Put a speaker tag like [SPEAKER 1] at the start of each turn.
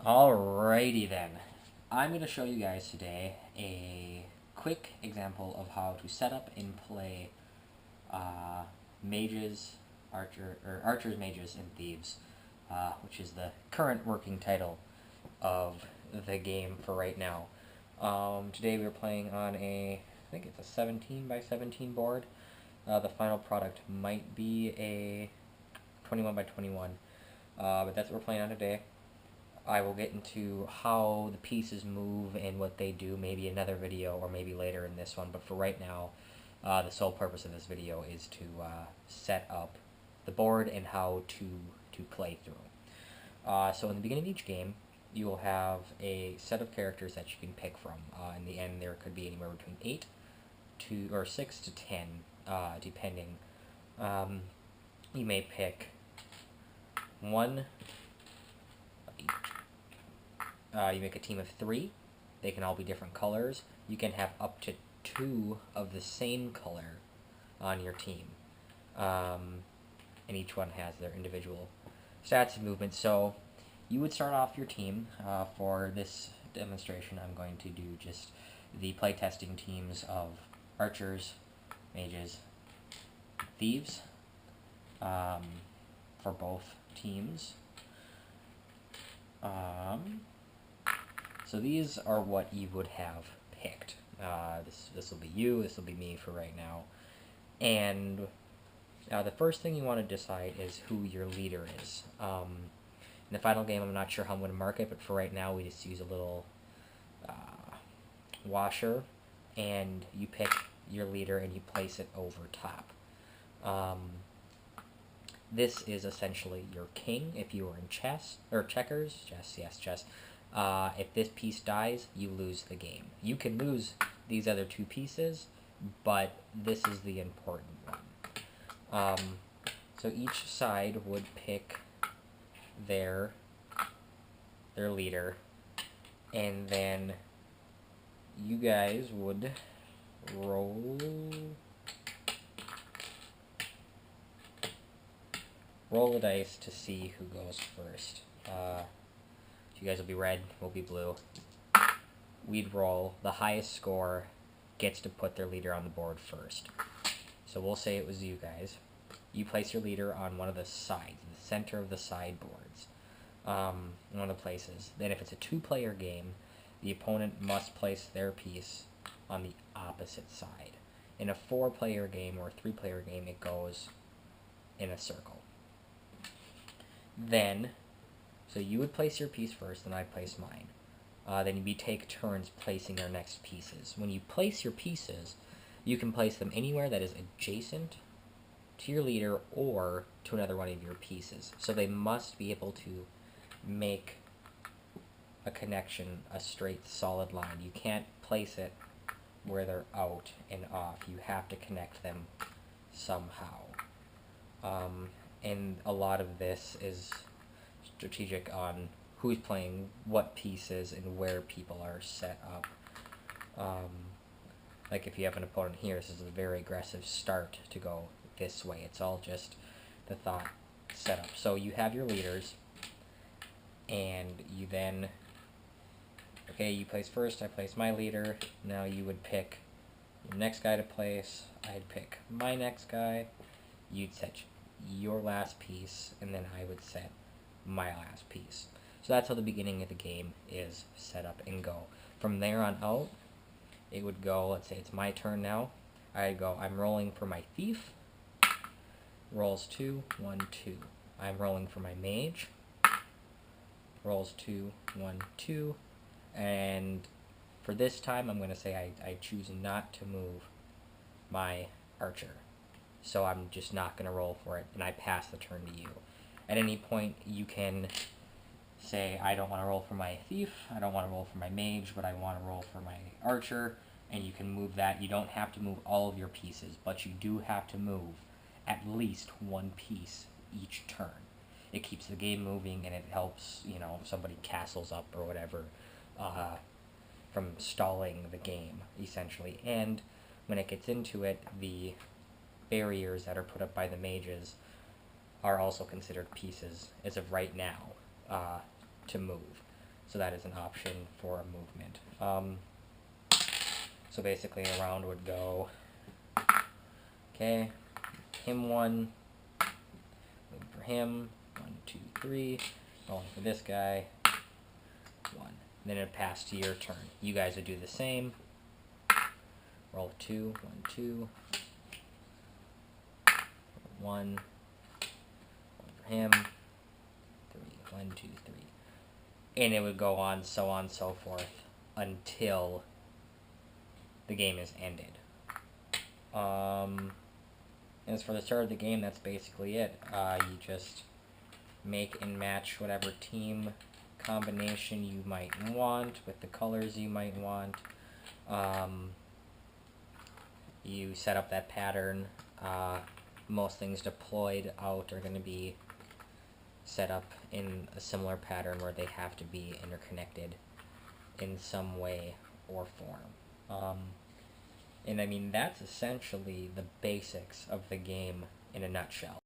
[SPEAKER 1] Alrighty then. I'm going to show you guys today a quick example of how to set up and play mages, archers, mages, and thieves, which is the current working title of the game for right now. Today we're playing on I think it's a 17 by 17 board. The final product might be a 21 by 21, but that's what we're playing on today. I will get into how the pieces move and what they do, maybe another video or maybe later in this one, but for right now, the sole purpose of this video is to set up the board and how to play through. So in the beginning of each game, you will have a set of characters that you can pick from. In the end, there could be anywhere between 8 or 6 to 10, depending. You may pick one. You make a team of 3. They can all be different colors. You can have up to 2 of the same color on your team. And each one has their individual stats and movement. So you would start off your team. For this demonstration, I'm going to do just the playtesting teams of archers, mages, thieves for both teams. So these are what you would have picked. This will be you, this will be me for right now. And the first thing you want to decide is who your leader is. In the final game, I'm not sure how I'm going to mark it, but for right now, we just use a little washer, and you pick your leader and you place it over top. This is essentially your king if you were in chess, or checkers. Chess, yes, chess. If this piece dies, you lose the game. You can lose these other 2 pieces, but this is the important one. So each side would pick their leader, and then you guys would roll the dice to see who goes first. You guys will be red, we'll be blue. We'd roll. The highest score gets to put their leader on the board first. So we'll say it was you guys. You place your leader on one of the sides, the center of the sideboards, one of the places. Then if it's a 2-player game, the opponent must place their piece on the opposite side. In a 4-player game or a 3-player game, it goes in a circle. Then, so you would place your piece first, and I'd place mine. Then we take turns placing our next pieces. When you place your pieces, you can place them anywhere that is adjacent to your leader or to another one of your pieces. So they must be able to make a connection, a straight, solid line. You can't place it where they're out and off. You have to connect them somehow. And a lot of this is strategic on who's playing what pieces and where people are set up. Like if you have an opponent here, this is a very aggressive start to go this way. It's all just the thought setup. So you have your leaders, and you then, okay, you place first, I place my leader. Now you would pick your next guy to place. I'd pick my next guy. You'd set your last piece, and then I would set my last piece. So that's how the beginning of the game is set up and go. From there on out, it would go, let's say it's my turn now. I'd go, I'm rolling for my thief. Rolls 2, 1, 2. I'm rolling for my mage. Rolls 2, 1, 2. And for this time, I'm going to say I choose not to move my archer. So I'm just not going to roll for it, and I pass the turn to you. At any point, you can say, I don't want to roll for my thief, I don't want to roll for my mage, but I want to roll for my archer, and you can move that. You don't have to move all of your pieces, but you do have to move at least 1 piece each turn. It keeps the game moving, and it helps, if somebody castles up or whatever, from stalling the game, essentially. And when it gets into it, the barriers that are put up by the mages are also considered pieces as of right now to move. So that is an option for a movement. So basically a round would go, okay, him 1, move for him, 1, 2, 3, rolling for this guy, 1. Then it'd pass to your turn. You guys would do the same. Roll 2, 1, 2, 1, roll for him, 3, 1, 2, 3. And it would go on, so forth, until the game is ended. As for the start of the game, that's basically it. You just make and match whatever team combination you might want with the colors you might want. You set up that pattern. Most things deployed out are going to be set up in a similar pattern where they have to be interconnected in some way or form. And I mean, that's essentially the basics of the game in a nutshell.